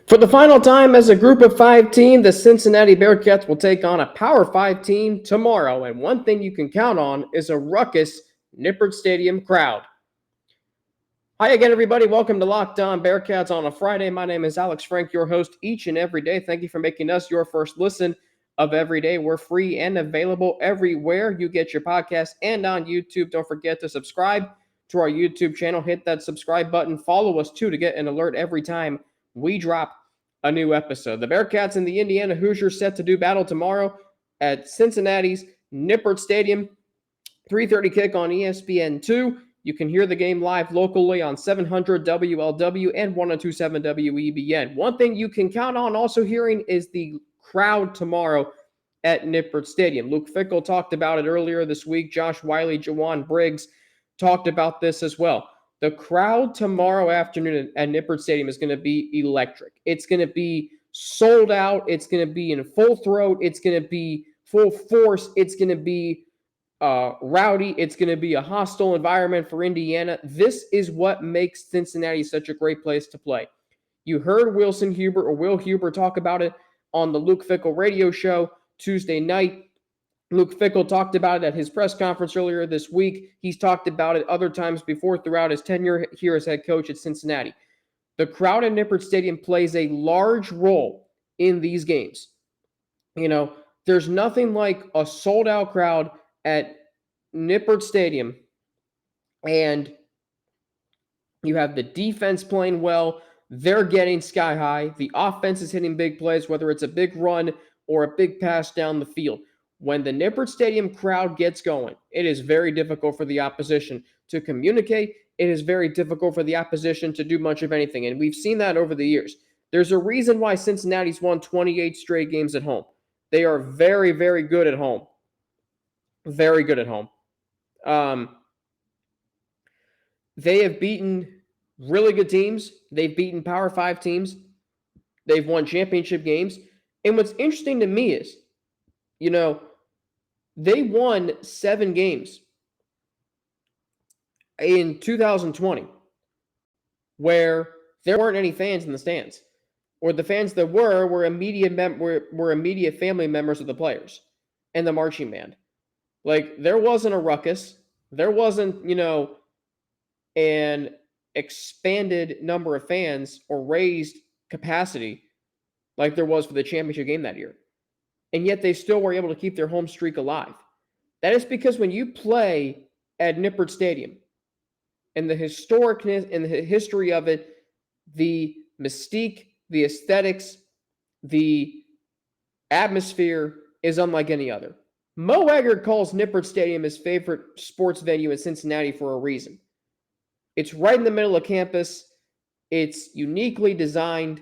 For the final time as a group of 5 team, the Cincinnati Bearcats will take on a Power 5 team tomorrow, and one thing you can count on is a ruckus Nippert Stadium crowd. Hi again, everybody. Welcome to Locked On Bearcats on a Friday. My name is Alex Frank, your host each and every day. Thank you for making us your first listen of every day. We're free and available everywhere you get your podcast and on YouTube. Don't forget to subscribe to our YouTube channel. Hit that subscribe button. Follow us, too, to get an alert every time we drop a new episode. The Bearcats and the Indiana Hoosiers set to do battle tomorrow at Cincinnati's Nippert Stadium. 3:30 kick on ESPN2. You can hear the game live locally on 700 WLW and 102.7 WEBN. One thing you can count on also hearing is the crowd tomorrow at Nippert Stadium. Luke Fickell talked about it earlier this week. Josh Wiley, Jawan Briggs talked about this as well. The crowd tomorrow afternoon at Nippert Stadium is going to be electric. It's going to be sold out. It's going to be in full throat. It's going to be full force. It's going to be rowdy. It's going to be a hostile environment for Indiana. This is what makes Cincinnati such a great place to play. You heard Will Huber talk about it on the Luke Fickell radio show Tuesday night. Luke Fickell talked about it at his press conference earlier this week. He's talked about it other times before throughout his tenure here as head coach at Cincinnati. The crowd at Nippert Stadium plays a large role in these games. You know, there's nothing like a sold-out crowd at Nippert Stadium, and you have the defense playing well. They're getting sky high. The offense is hitting big plays, whether it's a big run or a big pass down the field. When the Nippert Stadium crowd gets going, it is very difficult for the opposition to communicate. It is very difficult for the opposition to do much of anything, and we've seen that over the years. There's a reason why Cincinnati's won 28 straight games at home. They are very, very good at home. Very good at home. They have beaten really good teams. They've beaten Power 5 teams. They've won championship games. And what's interesting to me is, you know, they won 7 games in 2020 where there weren't any fans in the stands, or the fans that were immediate family members of the players and the marching band. Like, there wasn't a ruckus. There wasn't, an expanded number of fans or raised capacity like there was for the championship game that year. And yet they still were able to keep their home streak alive. That is because when you play at Nippert Stadium, and the historicness and the history of it, the mystique, the aesthetics, the atmosphere is unlike any other. Mo Eggert calls Nippert Stadium his favorite sports venue in Cincinnati for a reason. It's right in the middle of campus. It's uniquely designed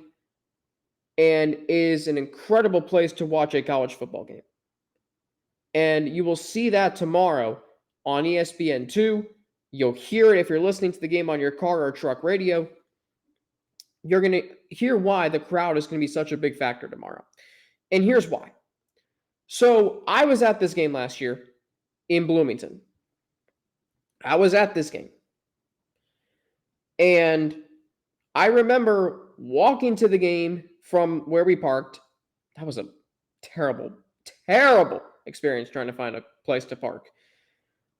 and is an incredible place to watch a college football game. And you will see that tomorrow on ESPN2. You'll hear it if you're listening to the game on your car or truck radio. You're going to hear why the crowd is going to be such a big factor tomorrow. And here's why. So I was at this game last year in Bloomington. I was at this game. And I remember walking to the game from where we parked. That was a terrible, terrible experience trying to find a place to park.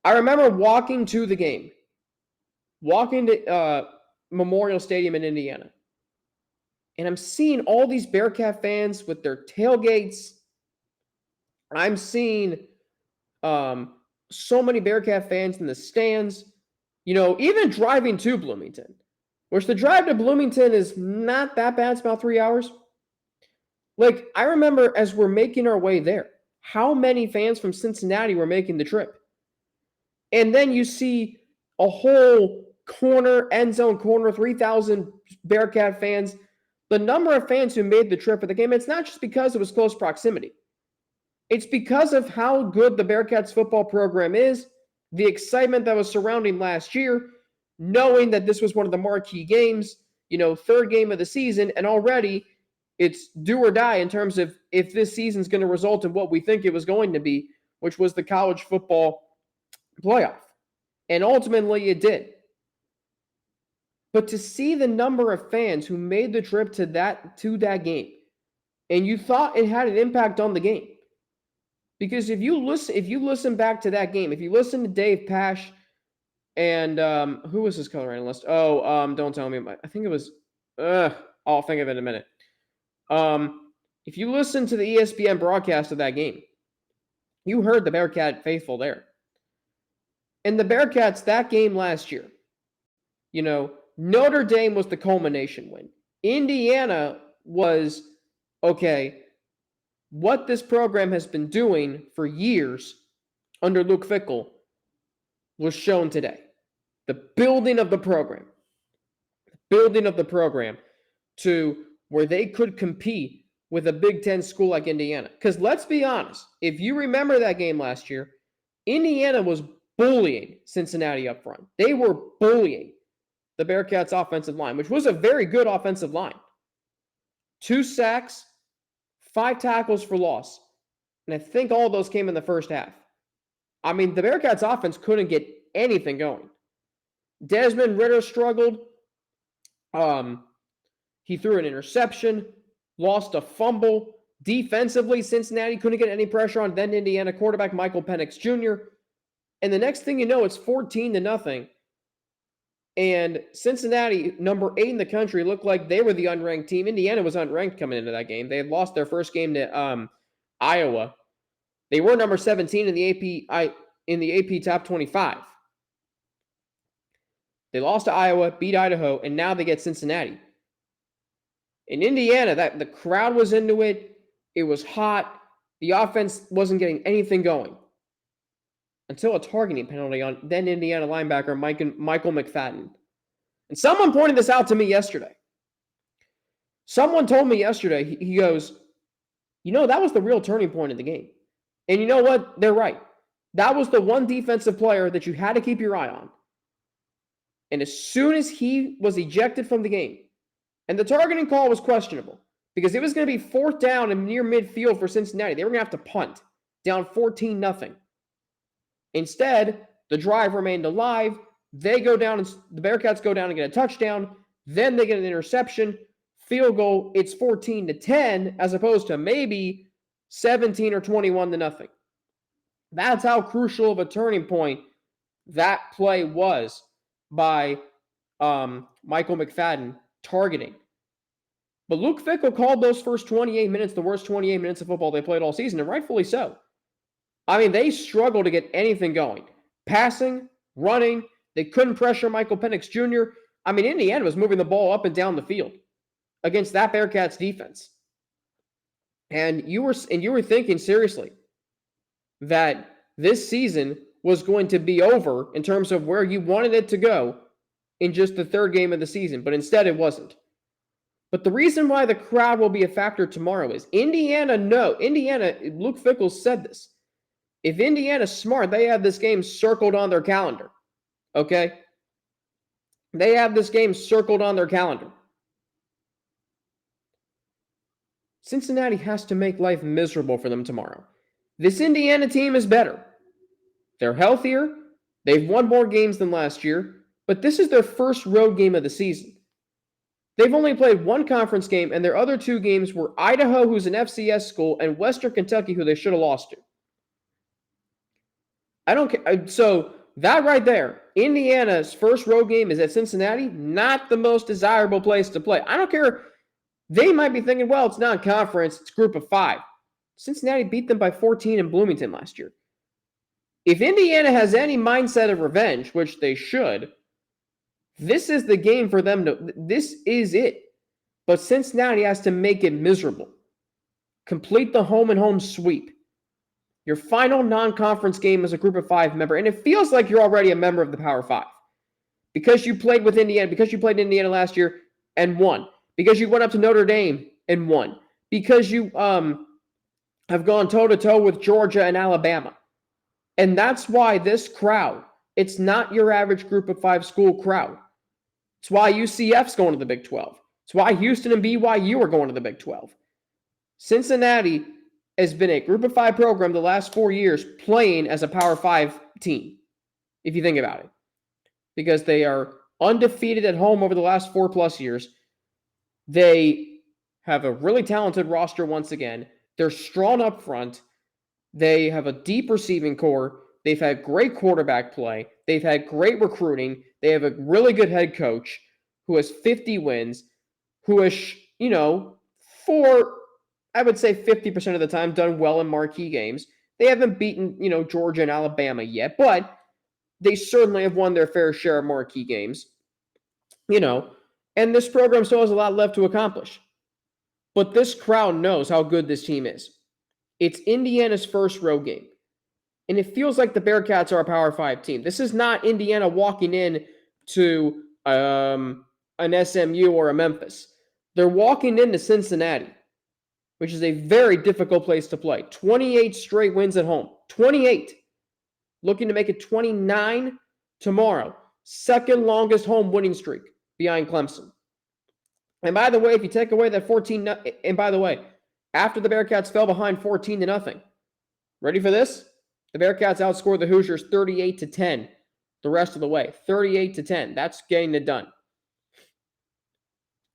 I remember walking to the game, walking to Memorial Stadium in Indiana. And I'm seeing all these Bearcat fans with their tailgates. I'm seeing so many Bearcat fans in the stands. Even driving to Bloomington, which the drive to Bloomington is not that bad. It's about 3 hours. Like, I remember as we're making our way there, how many fans from Cincinnati were making the trip. And then you see a whole end zone corner, 3,000 Bearcat fans. The number of fans who made the trip for the game, it's not just because it was close proximity. It's because of how good the Bearcats football program is, the excitement that was surrounding last year, knowing that this was one of the marquee games, third game of the season, and already it's do or die in terms of if this season's going to result in what we think it was going to be, which was the college football playoff. And ultimately it did. But to see the number of fans who made the trip to that game, and you thought it had an impact on the game. Because if you listen back to that game, if you listen to Dave Pasch and who was his color analyst? Don't tell me. I think it was. I'll think of it in a minute. If you listen to the ESPN broadcast of that game, you heard the Bearcat faithful there. And the Bearcats that game last year, Notre Dame was the culmination win. Indiana was, okay, what this program has been doing for years under Luke Fickell was shown today. The building of the program to where they could compete with a Big Ten school like Indiana. Because let's be honest, if you remember that game last year, Indiana was bullying Cincinnati up front. They were bullying the Bearcats' offensive line, which was a very good offensive line. 2 sacks, 5 tackles for loss. And I think all of those came in the first half. I mean, the Bearcats' offense couldn't get anything going. Desmond Ridder struggled. He threw an interception, lost a fumble. Defensively, Cincinnati couldn't get any pressure on then Indiana quarterback Michael Penix Jr. And the next thing you know, it's 14-0. And Cincinnati, number 8 in the country, looked like they were the unranked team. Indiana was unranked coming into that game. They had lost their first game to Iowa. They were number 17 in the AP Top 25. They lost to Iowa, beat Idaho, and now they get Cincinnati. In Indiana, the crowd was into it. It was hot. The offense wasn't getting anything going until a targeting penalty on then Indiana linebacker Michael McFadden. And someone pointed this out to me yesterday. Someone told me yesterday, he goes, that was the real turning point in the game. And you know what? They're right. That was the one defensive player that you had to keep your eye on. And as soon as he was ejected from the game, and the targeting call was questionable because it was going to be 4th down and near midfield for Cincinnati. They were going to have to punt down 14-0. Instead, the drive remained alive. They go down, and the Bearcats go down and get a touchdown. Then they get an interception, field goal. It's 14-10 as opposed to maybe 17 or 21-0. That's how crucial of a turning point that play was by Michael McFadden targeting. But Luke Fickell called those first 28 minutes the worst 28 minutes of football they played all season, and rightfully so. I mean, they struggled to get anything going. Passing, running, they couldn't pressure Michael Penix Jr. I mean, Indiana was moving the ball up and down the field against that Bearcats defense. And you were thinking seriously that this season was going to be over in terms of where you wanted it to go in just the 3rd game of the season, but instead it wasn't. But the reason why the crowd will be a factor tomorrow is Indiana, Luke Fickell said this. If Indiana's smart, they have this game circled on their calendar. Okay? They have this game circled on their calendar. Cincinnati has to make life miserable for them tomorrow. This Indiana team is better. They're healthier. They've won more games than last year. But this is their first road game of the season. They've only played 1 conference game, and their other 2 games were Idaho, who's an FCS school, and Western Kentucky, who they should have lost to. I don't care. So that right there, Indiana's first road game is at Cincinnati, not the most desirable place to play. I don't care. They might be thinking, well, it's not conference, it's group of 5. Cincinnati beat them by 14 in Bloomington last year. If Indiana has any mindset of revenge, which they should, this is the game for them this is it. But Cincinnati has to make it miserable. Complete the home and home sweep. Your final non-conference game as a group of 5 member. And it feels like you're already a member of the Power 5. Because you played with Indiana, because you played in Indiana last year and won. Because you went up to Notre Dame and won. Because you have gone toe-to-toe with Georgia and Alabama. And that's why this crowd, it's not your average group of 5 school crowd. It's why UCF's going to the Big 12. It's why Houston and BYU are going to the Big 12. Cincinnati has been a group of 5 program the last 4 years playing as a Power 5 team, if you think about it. Because they are undefeated at home over the last 4+ years. They have a really talented roster once again. They're strong up front. They have a deep receiving core. They've had great quarterback play. They've had great recruiting. They have a really good head coach who has 50 wins, who has, for, I would say 50% of the time, done well in marquee games. They haven't beaten, Georgia and Alabama yet, but they certainly have won their fair share of marquee games, and this program still has a lot left to accomplish. But this crowd knows how good this team is. It's Indiana's first road game. And it feels like the Bearcats are a Power 5 team. This is not Indiana walking in to an SMU or a Memphis. They're walking into Cincinnati, which is a very difficult place to play. 28 straight wins at home. 28. Looking to make it 29 tomorrow. Second longest home winning streak behind Clemson. And by the way, if you take away that 14, and by the way, after the Bearcats fell behind 14-0, ready for this? The Bearcats outscored the Hoosiers 38-10 the rest of the way. 38-10. That's getting it done.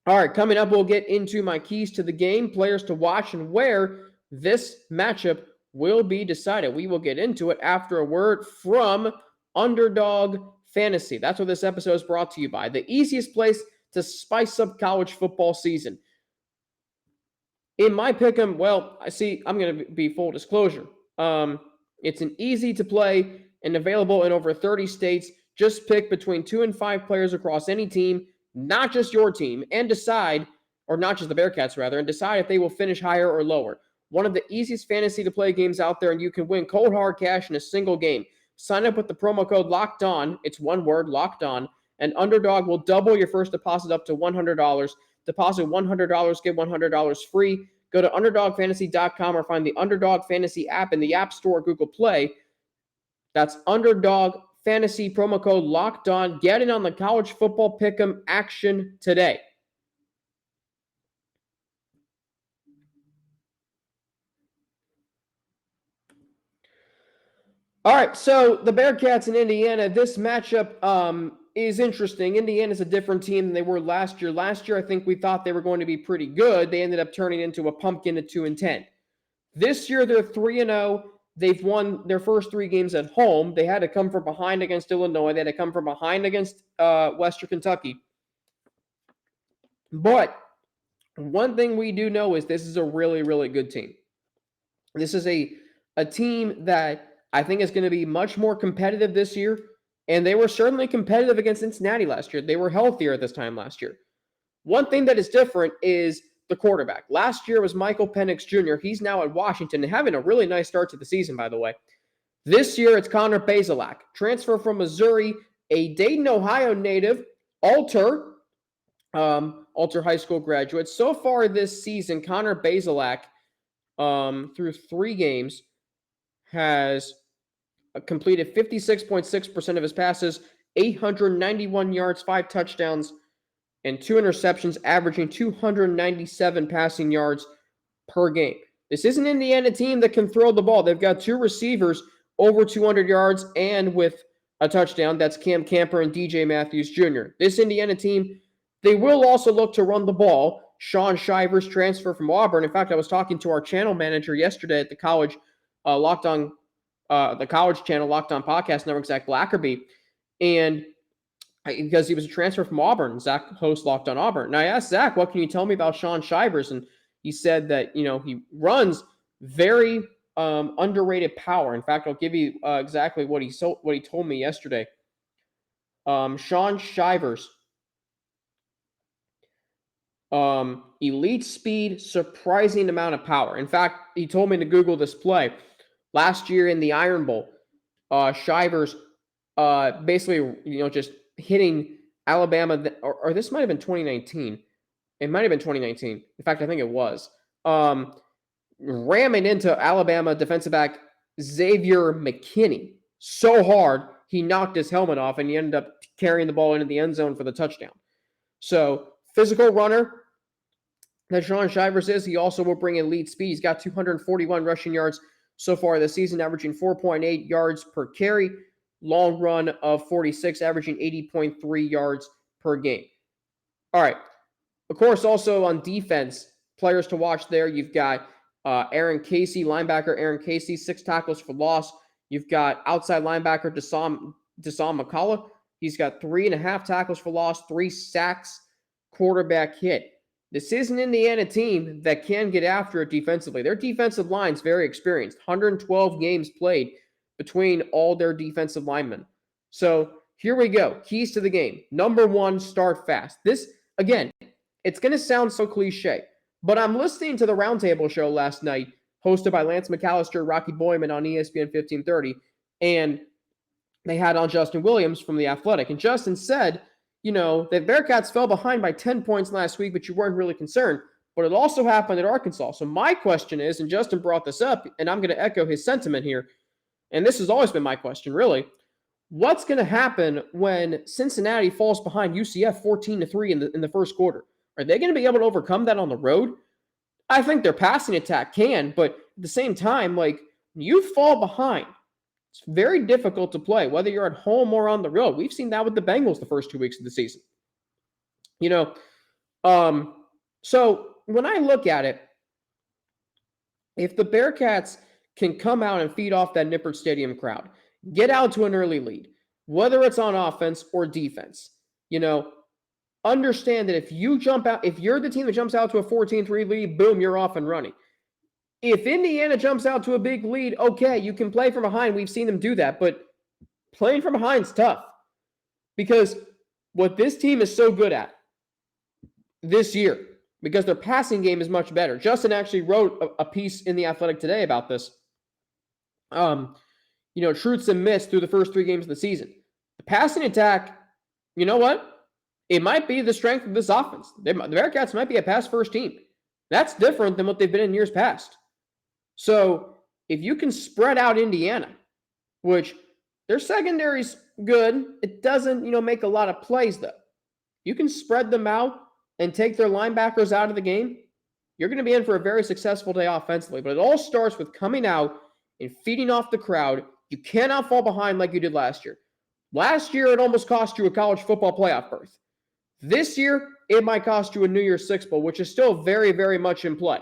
All right, coming up, we'll get into my keys to the game, players to watch, and where this matchup will be decided. We will get into it after a word from Underdog Fantasy. That's what this episode is brought to you by. The easiest place to spice up college football season. In my pick'em, I'm going to be full disclosure. It's an easy to play and available in over 30 states. Just pick between 2 and 5 players across any team, not just your team, and decide, or not just the Bearcats rather, and decide if they will finish higher or lower. One of the easiest fantasy to play games out there, and you can win cold hard cash in a single game. Sign up with the promo code Locked On. It's one word, Locked On, and Underdog will double your first deposit up to $100. Deposit $100, get $100 free. Go to UnderdogFantasy.com or find the Underdog Fantasy app in the App Store or Google Play. That's Underdog Fantasy, promo code Locked On. Get in on the college football pick'em action today. All right, so the Bearcats in Indiana, this matchup is interesting. Indiana's a different team than they were last year. Last year, I think we thought they were going to be pretty good. They ended up turning into a pumpkin at 2-10. This year, they're 3-0. They've won their first 3 games at home. They had to come from behind against Illinois. They had to come from behind against Western Kentucky. But one thing we do know is this is a really, really good team. This is a team that I think is going to be much more competitive this year. And they were certainly competitive against Cincinnati last year. They were healthier at this time last year. One thing that is different is the quarterback. Last year was Michael Penix Jr. He's now at Washington and having a really nice start to the season, by the way. This year, it's Connor Bazelak, transfer from Missouri, a Dayton, Ohio native, Alter high school graduate. So far this season, Connor Bazelak, through 3 games, has completed 56.6% of his passes, 891 yards, 5 touchdowns, and 2 interceptions, averaging 297 passing yards per game. This is an Indiana team that can throw the ball. They've got 2 receivers over 200 yards and with a touchdown. That's Cam Camper and DJ Matthews Jr. This Indiana team, they will also look to run the ball. Sean Shivers, transfer from Auburn. In fact, I was talking to our channel manager yesterday at the college the college channel, Locked On Podcast Network, Zach Blackerby, and because he was a transfer from Auburn. Zach hosts Locked On Auburn. And I asked Zach, what can you tell me about Sean Shivers? And he said that, he runs very underrated power. In fact, I'll give you exactly what he told me yesterday. Sean Shivers, elite speed, surprising amount of power. In fact, he told me to Google this play. Last year in the Iron Bowl, Shivers basically, just hitting Alabama, or this might have been 2019. It might have been 2019. In fact, I think it was. Ramming into Alabama defensive back Xavier McKinney so hard, he knocked his helmet off, and he ended up carrying the ball into the end zone for the touchdown. So, physical runner that Sean Shivers is. He also will bring elite speed. He's got 241 rushing yards so far this season, averaging 4.8 yards per carry. Long run of 46, averaging 80.3 yards per game. All right. Of course, also on defense, players to watch there. You've got Aaron Casey, linebacker Aaron Casey, 6 tackles for loss. You've got outside linebacker Deshaun McCullough. He's got 3.5 tackles for loss, 3 sacks, quarterback hit. This is an Indiana team that can get after it defensively. Their defensive line's very experienced. 112 games played between all their defensive linemen. So here we go. Keys to the game. Number 1, start fast. This, again, it's going to sound so cliche, but I'm listening to the Roundtable show last night, hosted by Lance McAllister, Rocky Boyman on ESPN 1530, and they had on Justin Williams from The Athletic. And Justin said, the Bearcats fell behind by 10 points last week, but you weren't really concerned. But it also happened at Arkansas. So my question is, and Justin brought this up, and I'm going to echo his sentiment here, and this has always been my question, really. What's going to happen when Cincinnati falls behind UCF 14-3 in the first quarter? Are they going to be able to overcome that on the road? I think their passing attack can, but at the same time, you fall behind, it's very difficult to play, whether you're at home or on the road. We've seen that with the Bengals the first 2 weeks of the season. So when I look at it, if the Bearcats can come out and feed off that Nippert Stadium crowd, get out to an early lead, whether it's on offense or defense, understand that if you jump out, if you're the team that jumps out to a 14-3 lead, boom, you're off and running. If Indiana jumps out to a big lead, okay, you can play from behind. We've seen them do that, but playing from behind is tough because what this team is so good at this year, because their passing game is much better. Justin actually wrote a piece in The Athletic today about this. Truths and myths through the first 3 games of the season. The passing attack, you know what? It might be the strength of this offense. The Bearcats might be a pass-first team. That's different than what they've been in years past. So if you can spread out Indiana, which their secondary's good, it doesn't, make a lot of plays, though. You can spread them out and take their linebackers out of the game, you're going to be in for a very successful day offensively. But it all starts with coming out and feeding off the crowd. You cannot fall behind like you did last year. Last year, it almost cost you a college football playoff berth. This year, it might cost you a New Year's Six Bowl, which is still very, very much in play.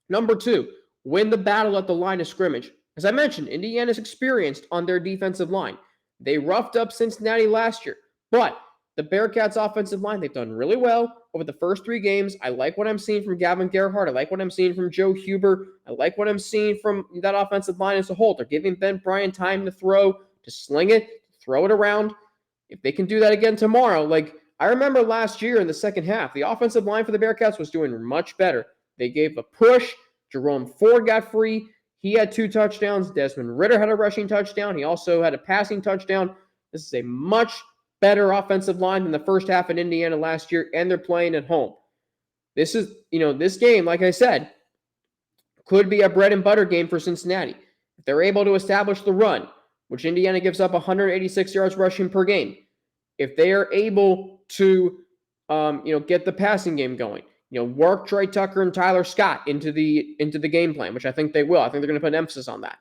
Number 2, win the battle at the line of scrimmage. As I mentioned, Indiana's experienced on their defensive line. They roughed up Cincinnati last year, but the Bearcats' offensive line, they've done really well over the first 3 games. I like what I'm seeing from Gavin Gerhardt. I like what I'm seeing from Joe Huber. I like what I'm seeing from that offensive line as a whole. They're giving Ben Bryant time to throw, to sling it, throw it around. If they can do that again tomorrow, I remember last year in the second half, the offensive line for the Bearcats was doing much better. They gave a push. Jerome Ford got free. He had 2 touchdowns. Desmond Ridder had a rushing touchdown. He also had a passing touchdown. This is a much better offensive line than the first half in Indiana last year, and they're playing at home. This is, this game, like I said, could be a bread and butter game for Cincinnati. If they're able to establish the run, which Indiana gives up 186 yards rushing per game, if they are able to, get the passing game going, work Trey Tucker and Tyler Scott into the game plan, which I think they will. I think they're going to put an emphasis on that.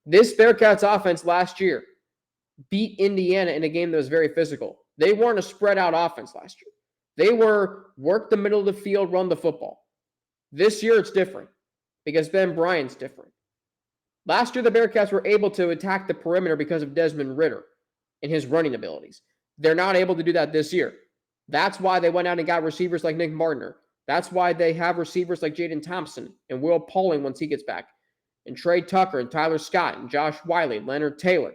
This Bearcats offense last year beat Indiana in a game that was very physical. They weren't a spread out offense last year. They were work the middle of the field, run the football. This year it's different because Ben Bryant's different. Last year the Bearcats were able to attack the perimeter because of Desmond Ridder and his running abilities. They're not able to do that this year. That's why they went out and got receivers like Nick Martiner. That's why they have receivers like Jaden Thompson and Will Pauling once he gets back, and Trey Tucker and Tyler Scott and Josh Wiley, Leonard Taylor,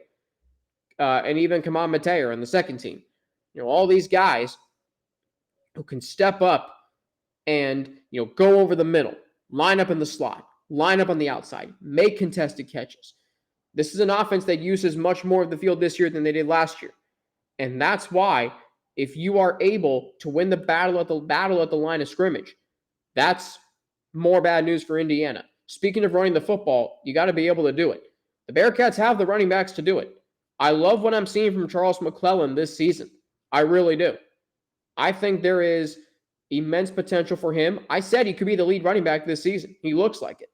and even Kaman Mateo on the second team. All these guys who can step up and, go over the middle, line up in the slot, line up on the outside, make contested catches. This is an offense that uses much more of the field this year than they did last year. And that's why if you are able to win the battle at the line of scrimmage, that's more bad news for Indiana. Speaking of running the football, you got to be able to do it. The Bearcats have the running backs to do it. I love what I'm seeing from Charles McClellan this season. I really do. I think there is immense potential for him. I said he could be the lead running back this season. He looks like it.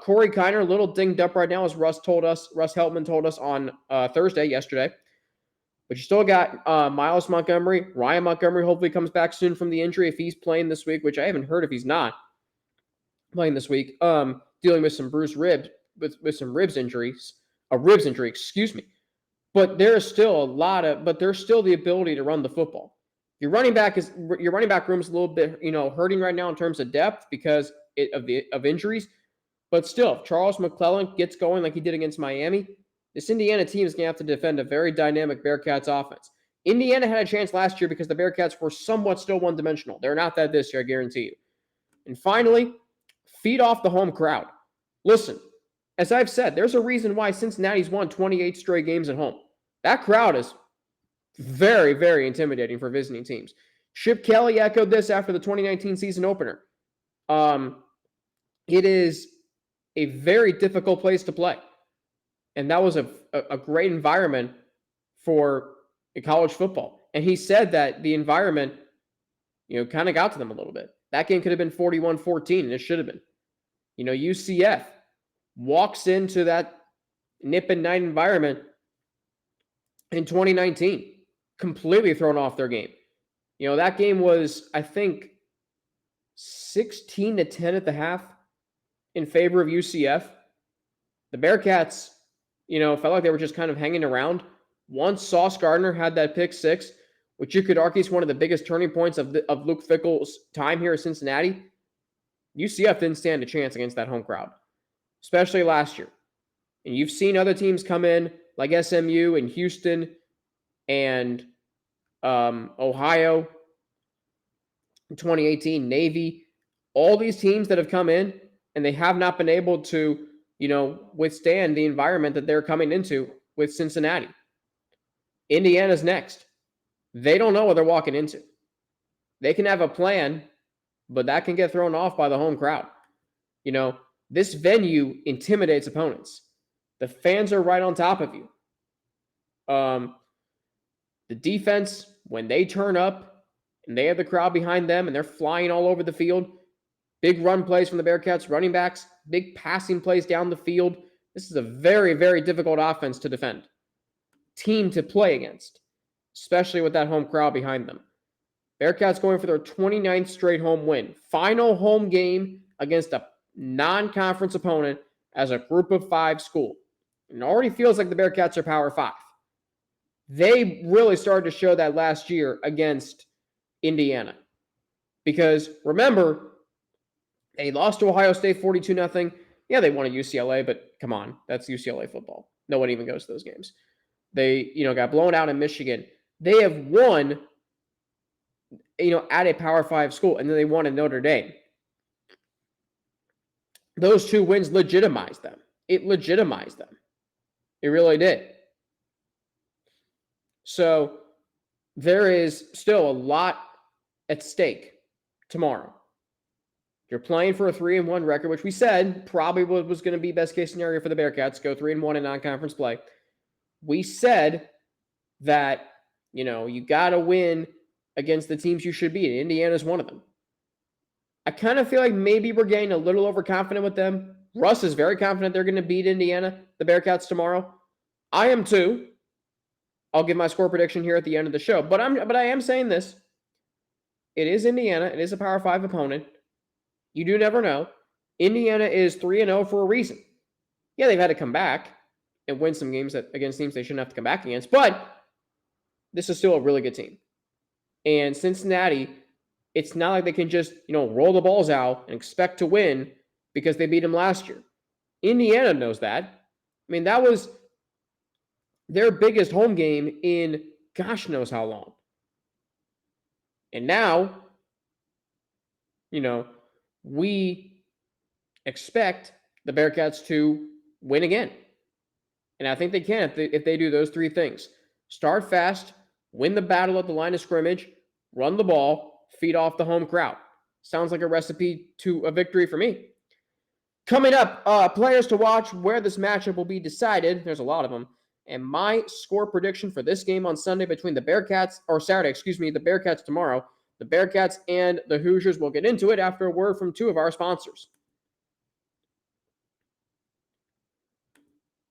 Corey Kiner, a little dinged up right now, as Russ Heltman told us on yesterday. But you still got Miles Montgomery. Ryan Montgomery hopefully comes back soon from the injury if he's playing this week, which I haven't heard if he's not playing this week. Dealing with some bruised ribs, with some ribs injuries, a ribs injury, excuse me. But there's still there's still the ability to run the football. Your running back room's a little bit, hurting right now in terms of depth because of injuries. But still, if Charles McClellan gets going like he did against Miami, this Indiana team is going to have to defend a very dynamic Bearcats offense. Indiana had a chance last year because the Bearcats were somewhat still one-dimensional. They're not that this year, I guarantee you. And finally, feed off the home crowd. Listen, as I've said, there's a reason why Cincinnati's won 28 straight games at home. That crowd is very, very intimidating for visiting teams. Chip Kelly echoed this after the 2019 season opener. It is a very difficult place to play. And that was a great environment for college football. And he said that the environment, kind of got to them a little bit. That game could have been 41-14, and it should have been. UCF walks into that nip and night environment in 2019, completely thrown off their game. That game was, I think, 16-10 at the half in favor of UCF. The Bearcats, felt like they were just kind of hanging around. Once Sauce Gardner had that pick six, which you could argue is one of the biggest turning points of Luke Fickell's time here at Cincinnati, UCF didn't stand a chance against that home crowd, especially last year. And you've seen other teams come in like SMU and Houston and Ohio in 2018, Navy, all these teams that have come in and they have not been able to, withstand the environment that they're coming into with Cincinnati. Indiana's next. They don't know what they're walking into. They can have a plan, but that can get thrown off by the home crowd. This venue intimidates opponents. The fans are right on top of you. The defense, when they turn up and they have the crowd behind them and they're flying all over the field, big run plays from the Bearcats, running backs, big passing plays down the field. This is a very, very difficult offense to defend. Team to play against, especially with that home crowd behind them. Bearcats going for their 29th straight home win. Final home game against a non-conference opponent as a group of five school. And it already feels like the Bearcats are Power 5. They really started to show that last year against Indiana. Because remember, they lost to Ohio State 42-0. Yeah, they won at UCLA, but come on, that's UCLA football. No one even goes to those games. They, got blown out in Michigan. They have won, at a Power 5 school, and then they won in Notre Dame. Those two wins legitimized them. It legitimized them. It really did. So there is still a lot at stake tomorrow. You're playing for a 3-1 record, which we said probably was going to be best case scenario for the Bearcats, go 3-1 in non-conference play. We said that, you got to win against the teams you should beat. And Indiana's one of them. I kind of feel like maybe we're getting a little overconfident with them. Russ is very confident they're going to beat Indiana, the Bearcats, tomorrow. I am too. I'll give my score prediction here at the end of the show. But I am saying this. It is Indiana. It is a Power 5 opponent. You do never know. Indiana is 3-0 for a reason. Yeah, they've had to come back and win some games against teams they shouldn't have to come back against. But this is still a really good team. And Cincinnati, it's not like they can just, roll the balls out and expect to win because they beat them last year. Indiana knows that. I mean, that was their biggest home game in gosh knows how long. And now, we expect the Bearcats to win again. And I think they can if they do those three things. Start fast, win the battle at the line of scrimmage, run the ball, feed off the home crowd. Sounds like a recipe to a victory for me. Coming up, players to watch where this matchup will be decided. There's a lot of them. And my score prediction for this game on Sunday between the Bearcats, or Saturday, the Bearcats tomorrow, the Bearcats and the Hoosiers. Will get into it after a word from two of our sponsors.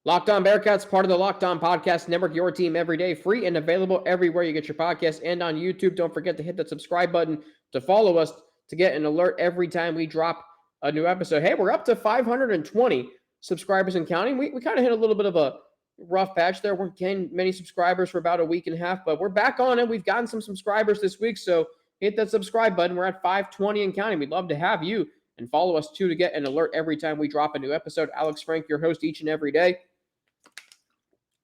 Locked On Bearcats, part of the Locked On Podcast Network, your team every day, free and available everywhere you get your podcasts and on YouTube. Don't forget to hit that subscribe button to follow us to get an alert every time we drop a new episode. Hey, we're up to 520 subscribers and counting. We kind of hit a little bit of a rough patch there. We're getting many subscribers for about a week and a half, but we're back on it. We've gotten some subscribers this week, so hit that subscribe button. We're at 520 and counting. We'd love to have you, and follow us too to get an alert every time we drop a new episode. Alex Frank, your host each and every day.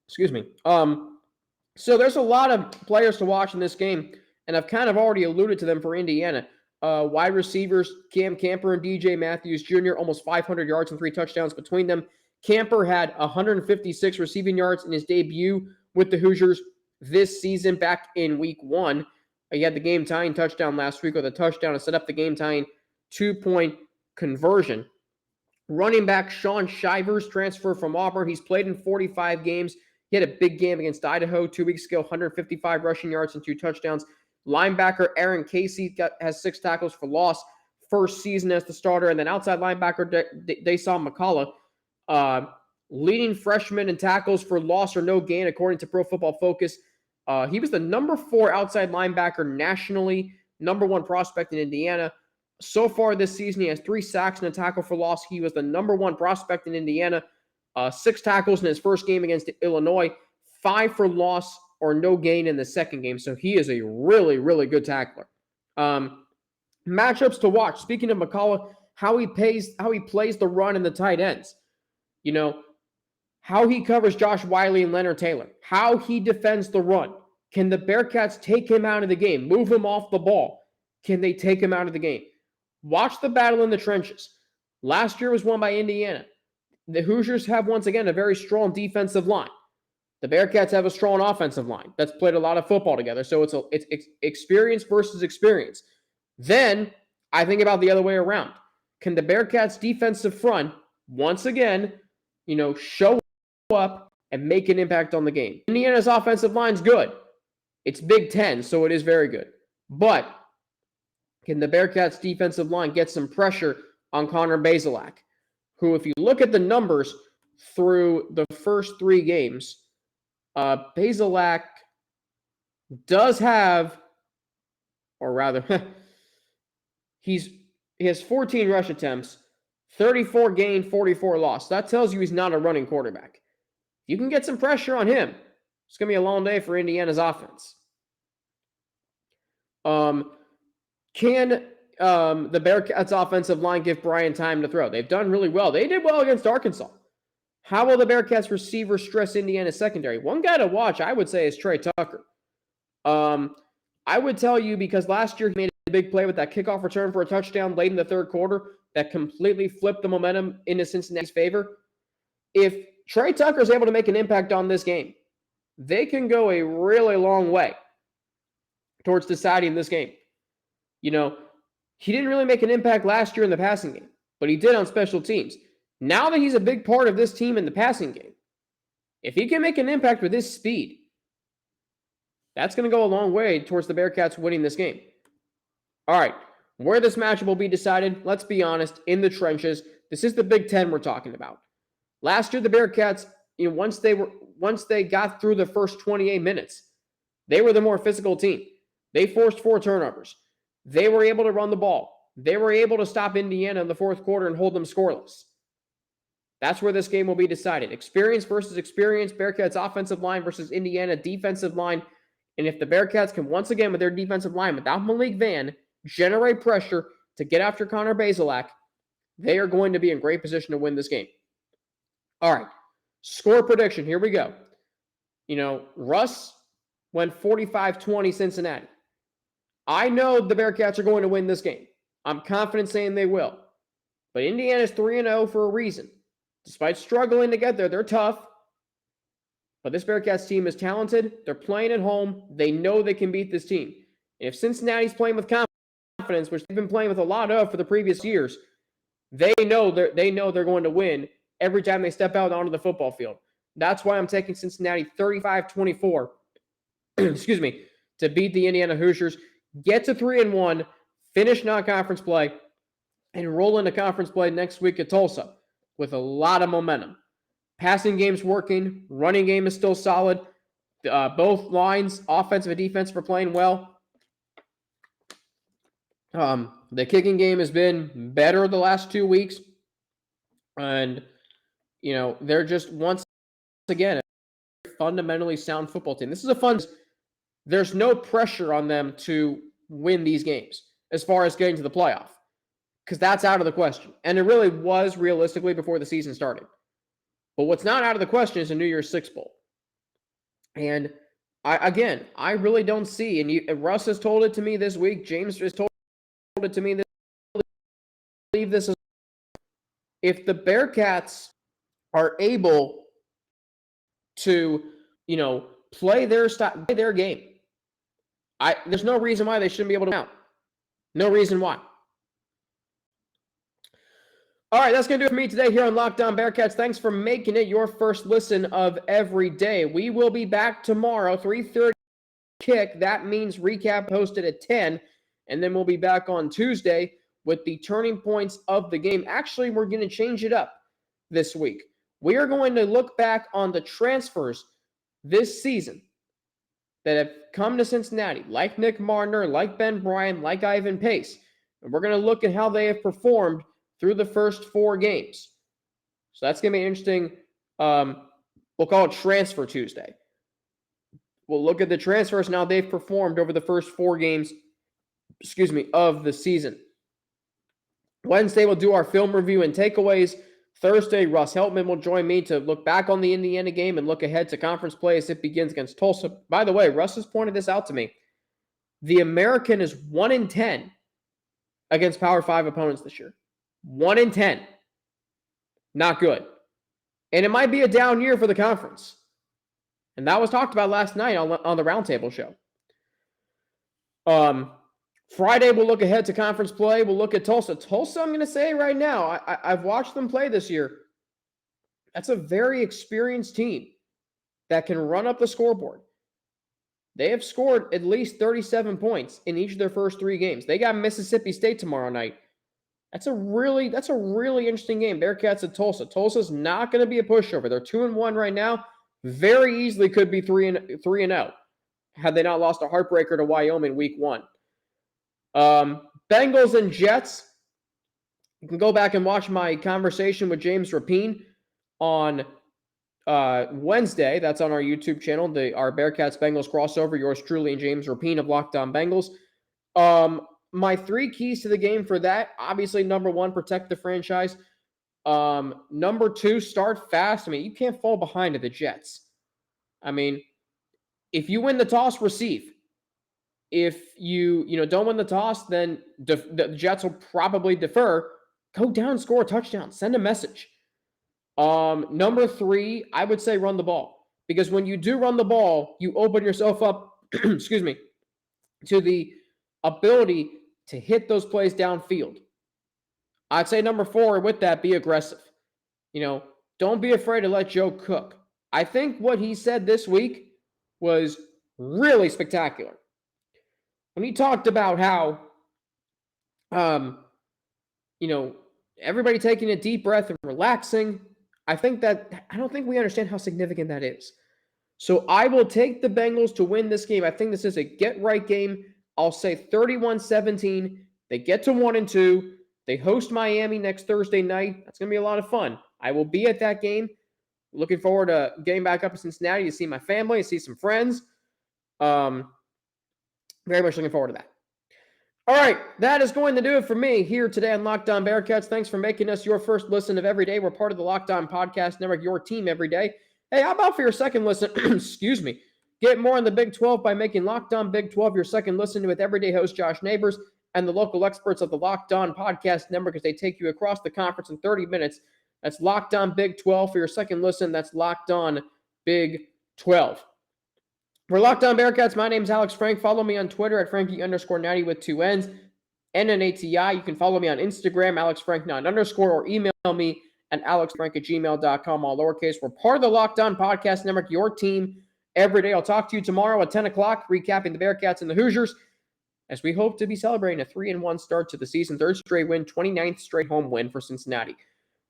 Excuse me. So there's a lot of players to watch in this game, and I've kind of already alluded to them for Indiana. Wide receivers, Cam Camper and DJ Matthews Jr., almost 500 yards and 3 touchdowns between them. Camper had 156 receiving yards in his debut with the Hoosiers this season back in week 1. He had the game-tying touchdown last week with a touchdown to set up the game-tying 2-point conversion. Running back Sean Shivers, transfer from Auburn. He's played in 45 games. He had a big game against Idaho 2 weeks ago, 155 rushing yards and 2 touchdowns. Linebacker Aaron Casey has 6 tackles for loss, first season as the starter. And then outside linebacker Dason McCullough, leading freshman in tackles for loss or no gain, according to Pro Football Focus. He was the number 4 outside linebacker nationally, number 1 prospect in Indiana. So far this season, he has 3 sacks and a tackle for loss. He was the number 1 prospect in Indiana. 6 tackles in his first game against Illinois, 5 for loss or no gain in the second game. So he is a really, really good tackler. Matchups to watch. Speaking of McCullough, how he plays the run and the tight ends. You know, how he covers Josh Wiley and Leonard Taylor. How he defends the run. Can the Bearcats take him out of the game? Move him off the ball. Can they take him out of the game? Watch the battle in the trenches. Last year was won by Indiana. The Hoosiers have, once again, a very strong defensive line. The Bearcats have a strong offensive line that's played a lot of football together. So it's experience versus experience. Then I think about the other way around. Can the Bearcats' defensive front, once again, show up and make an impact on the game? Indiana's offensive line's good. It's Big Ten, so it is very good. But can the Bearcats' defensive line get some pressure on Connor Bazelak, who, if you look at the numbers through the first 3 games, Bazelak does have, or rather, he has 14 rush attempts, 34 gained, 44 lost. That tells you he's not a running quarterback. If you can get some pressure on him, it's going to be a long day for Indiana's offense. Can the Bearcats' offensive line give Brian time to throw? They've done really well. They did well against Arkansas. How will the Bearcats' receivers stress Indiana's secondary? One guy to watch, I would say, is Trey Tucker. I would tell you, because last year he made a big play with that kickoff return for a touchdown late in the third quarter that completely flipped the momentum into Cincinnati's favor. If Trey Tucker is able to make an impact on this game, they can go a really long way towards deciding this game. He didn't really make an impact last year in the passing game, but he did on special teams. Now that he's a big part of this team in the passing game, if he can make an impact with his speed, that's going to go a long way towards the Bearcats winning this game. All right, where this matchup will be decided, let's be honest, in the trenches. This is the Big Ten we're talking about. Last year, the Bearcats, once they got through the first 28 minutes, they were the more physical team. They forced 4 turnovers. They were able to run the ball. They were able to stop Indiana in the fourth quarter and hold them scoreless. That's where this game will be decided. Experience versus experience. Bearcats offensive line versus Indiana defensive line. And if the Bearcats can, once again, with their defensive line, without Malik Vann, generate pressure to get after Connor Bazelak, they are going to be in great position to win this game. All right. Score prediction. Here we go. Russ went 45-20 Cincinnati. I know the Bearcats are going to win this game. I'm confident saying they will. But Indiana's 3-0 for a reason. Despite struggling to get there, they're tough. But this Bearcats team is talented. They're playing at home. They know they can beat this team. And if Cincinnati's playing with confidence, which they've been playing with a lot of for the previous years, they know they're going to win every time they step out onto the football field. That's why I'm taking Cincinnati 35-24, to beat the Indiana Hoosiers, get to 3-1, finish non-conference play, and roll into conference play next week at Tulsa with a lot of momentum. Passing game's working. Running game is still solid. Both lines, offensive and defensive, are playing well. The kicking game has been better the last 2 weeks. And, they're just, once again, a fundamentally sound football team. This is a fun. There's no pressure on them to win these games as far as getting to the playoff, because that's out of the question. And it really was realistically before the season started. But what's not out of the question is a New Year's Six Bowl. And I really don't see, and Russ has told it to me this week, James has told it to me this week, I believe this is, if the Bearcats are able to, play their style, play their game, there's no reason why they shouldn't be able to win out. No reason why. All right, that's going to do it for me today here on Locked On Bearcats. Thanks for making it your first listen of every day. We will be back tomorrow, 3:30 kick. That means recap posted at 10, and then we'll be back on Tuesday with the turning points of the game. Actually, we're going to change it up this week. We are going to look back on the transfers this season that have come to Cincinnati, like Nick Marner, like Ben Bryant, like Ivan Pace. And we're going to look at how they have performed through the first 4 games. So that's going to be interesting. We'll call it Transfer Tuesday. We'll look at the transfers and how they've performed over the first 4 games, of the season. Wednesday, we'll do our film review and takeaways. Thursday, Russ Heltman will join me to look back on the Indiana game and look ahead to conference play as it begins against Tulsa. By the way, Russ has pointed this out to me. The American is 1-10 against Power 5 opponents this year. 1-10. Not good. And it might be a down year for the conference. And that was talked about last night on the Roundtable show. Friday, we'll look ahead to conference play. We'll look at Tulsa. Tulsa, I'm going to say right now, I've watched them play this year. That's a very experienced team that can run up the scoreboard. They have scored at least 37 points in each of their first 3 games. They got Mississippi State tomorrow night. That's a really interesting game. Bearcats at Tulsa. Tulsa's not going to be a pushover. They're 2-1 right now. Very easily could be 3-0 had they not lost a heartbreaker to Wyoming week 1. Bengals and Jets. You can go back and watch my conversation with James Rapine on Wednesday. That's on our YouTube channel, our Bearcats Bengals crossover. Yours truly and James Rapine of Locked On Bengals. My 3 keys to the game for that, obviously, number 1, protect the franchise. Number 2, start fast. You can't fall behind to the Jets. If you win the toss, receive. If you don't win the toss, then the Jets will probably defer. Go down, score a touchdown, send a message. Number 3, I would say run the ball. Because when you do run the ball, you open yourself up, to the ability to hit those plays downfield. I'd say number 4, with that, be aggressive. Don't be afraid to let Joe cook. I think what he said this week was really spectacular. When he talked about how, everybody taking a deep breath and relaxing, I don't think we understand how significant that is. So I will take the Bengals to win this game. I think this is a get-right game. I'll say 31-17. They get to 1-2. They host Miami next Thursday night. That's going to be a lot of fun. I will be at that game. Looking forward to getting back up to Cincinnati to see my family, to see some friends. Very much looking forward to that. All right, that is going to do it for me here today on Locked On Bearcats. Thanks for making us your first listen of every day. We're part of the Locked On Podcast Network, your team every day. Hey, how about for your second listen? Get more on the Big 12 by making Locked On Big 12 your second listen with everyday host Josh Neighbors and the local experts of the Locked On Podcast Network as they take you across the conference in 30 minutes. That's Locked On Big 12 for your second listen. That's Locked On Big 12. For Locked On Bearcats, my name is Alex Frank. Follow me on Twitter at Frankie_90 with 2 N's and an ATI. You can follow me on Instagram, AlexFrank9_ or email me at alexfrank@gmail.com, all lowercase. We're part of the Locked On Podcast Network, your team every day. I'll talk to you tomorrow at 10 o'clock, recapping the Bearcats and the Hoosiers, as we hope to be celebrating a 3-1 start to the season. 3rd straight win, 29th straight home win for Cincinnati.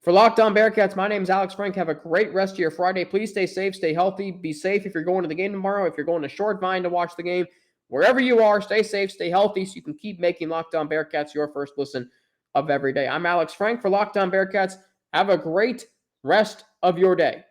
For Locked On Bearcats, my name is Alex Frank. Have a great rest of your Friday. Please stay safe, stay healthy, be safe if you're going to the game tomorrow, if you're going to Short Vine to watch the game. Wherever you are, stay safe, stay healthy so you can keep making Locked On Bearcats your first listen of every day. I'm Alex Frank for Locked On Bearcats. Have a great rest of your day.